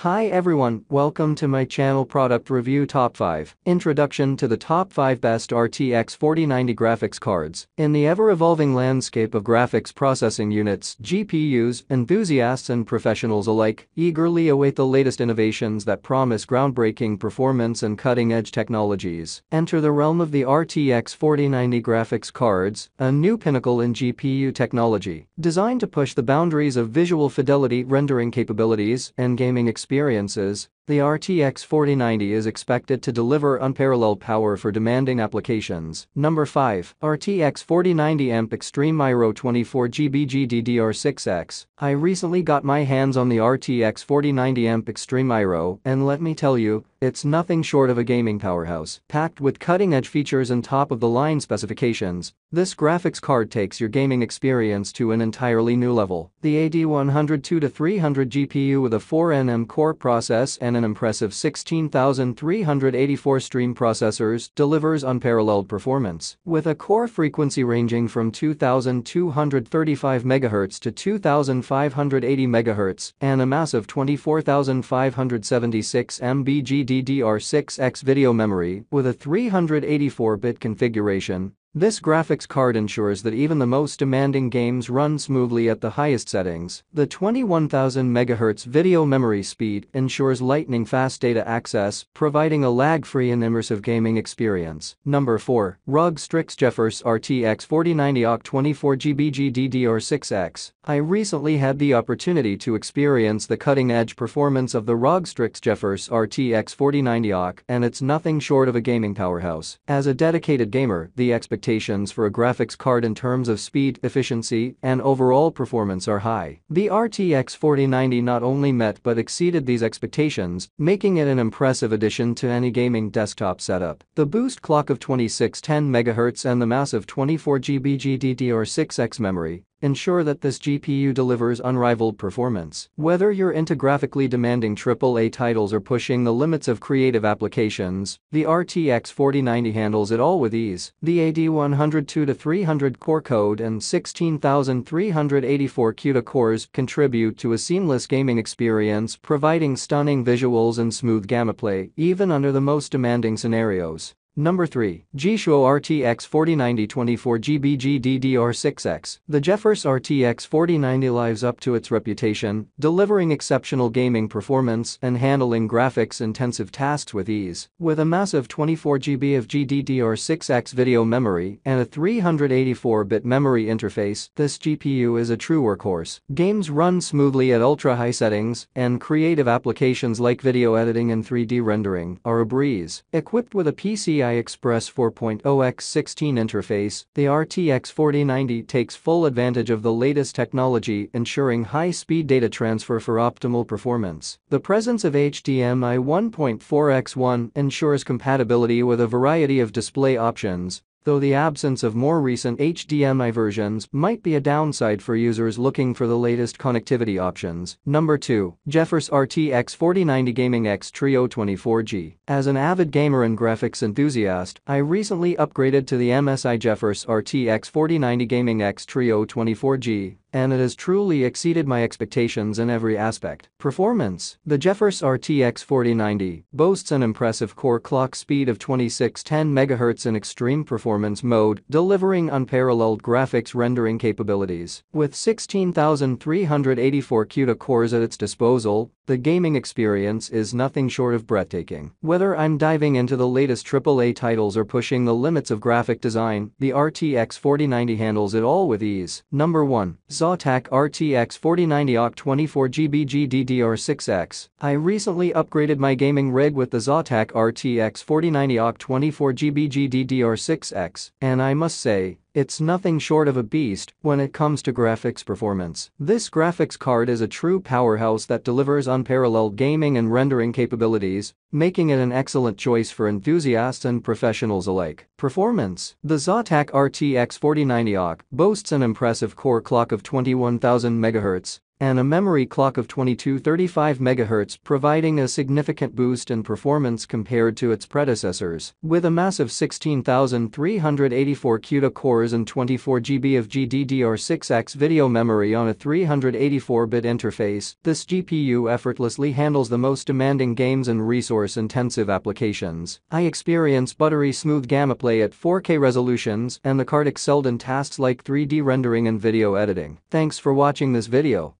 Hi everyone, welcome to my channel Product Review Top 5. Introduction to the Top 5 Best RTX 4090 Graphics Cards. In the ever-evolving landscape of graphics processing units, GPUs, enthusiasts and professionals alike eagerly await the latest innovations that promise groundbreaking performance and cutting-edge technologies. Enter the realm of the RTX 4090 graphics cards, a new pinnacle in GPU technology. Designed to push the boundaries of visual fidelity, rendering capabilities, and gaming experiences, the RTX 4090 is expected to deliver unparalleled power for demanding applications. Number 5. RTX 4090 AMP Extreme AIRO 24GB GDDR6X. I recently got my hands on the RTX 4090 AMP Extreme AIRO, and let me tell you, it's nothing short of a gaming powerhouse. Packed with cutting-edge features and top-of-the-line specifications, this graphics card takes your gaming experience to an entirely new level. The AD102-300 GPU with a 4nm core process and an impressive 16,384 stream processors delivers unparalleled performance. With a core frequency ranging from 2,235 MHz to 2,580 MHz and a massive 24,576 MB GDDR6X video memory with a 384-bit configuration, this graphics card ensures that even the most demanding games run smoothly at the highest settings. The 21,000 MHz video memory speed ensures lightning-fast data access, providing a lag-free and immersive gaming experience. Number 4. ROG Strix GeForce RTX 4090 OC 24GB GDDR6X. I recently had the opportunity to experience the cutting-edge performance of the ROG Strix GeForce RTX 4090 OC, and it's nothing short of a gaming powerhouse. As a dedicated gamer, the expectations for a graphics card in terms of speed, efficiency, and overall performance are high. The RTX 4090 not only met but exceeded these expectations, making it an impressive addition to any gaming desktop setup. The boost clock of 2610 MHz and the massive 24GB GDDR6X memory ensure that this GPU delivers unrivaled performance. Whether you're into graphically demanding AAA titles or pushing the limits of creative applications, the RTX 4090 handles it all with ease. The AD102-300 core code and 16,384 CUDA cores contribute to a seamless gaming experience, providing stunning visuals and smooth gameplay, even under the most demanding scenarios. Number 3. JIESHUO RTX 4090 24GB GDDR6X. The GeForce RTX 4090 lives up to its reputation, delivering exceptional gaming performance and handling graphics-intensive tasks with ease. With a massive 24GB of GDDR6X video memory and a 384-bit memory interface, this GPU is a true workhorse. Games run smoothly at ultra-high settings, and creative applications like video editing and 3D rendering are a breeze. Equipped with a PCI Express 4.0x16 interface, the RTX 4090 takes full advantage of the latest technology, ensuring high-speed data transfer for optimal performance. The presence of HDMI 1.4x1 ensures compatibility with a variety of display options, though the absence of more recent HDMI versions might be a downside for users looking for the latest connectivity options. Number 2. GeForce RTX 4090 Gaming X Trio 24G. As an avid gamer and graphics enthusiast, I recently upgraded to the MSI GeForce RTX 4090 Gaming X Trio 24G, and it has truly exceeded my expectations in every aspect. Performance. The GeForce RTX 4090 boasts an impressive core clock speed of 2610 MHz in extreme performance mode, delivering unparalleled graphics rendering capabilities. With 16,384 CUDA cores at its disposal, the gaming experience is nothing short of breathtaking. Whether I'm diving into the latest AAA titles or pushing the limits of graphic design, the RTX 4090 handles it all with ease. Number 1. Zotac RTX 4090 OC 24GB GDDR6X. I recently upgraded my gaming rig with the Zotac RTX 4090 OC 24GB GDDR6X, and I must say, it's nothing short of a beast when it comes to graphics performance. This graphics card is a true powerhouse that delivers unparalleled gaming and rendering capabilities, making it an excellent choice for enthusiasts and professionals alike. Performance. The Zotac RTX 4090 OC boasts an impressive core clock of 21,000 MHz and a memory clock of 2235 MHz, providing a significant boost in performance compared to its predecessors. With a massive 16,384 CUDA cores and 24 GB of GDDR6X video memory on a 384-bit interface, this GPU effortlessly handles the most demanding games and resource-intensive applications. I experience buttery smooth gameplay at 4K resolutions, and the card excelled in tasks like 3D rendering and video editing. Thanks for watching this video.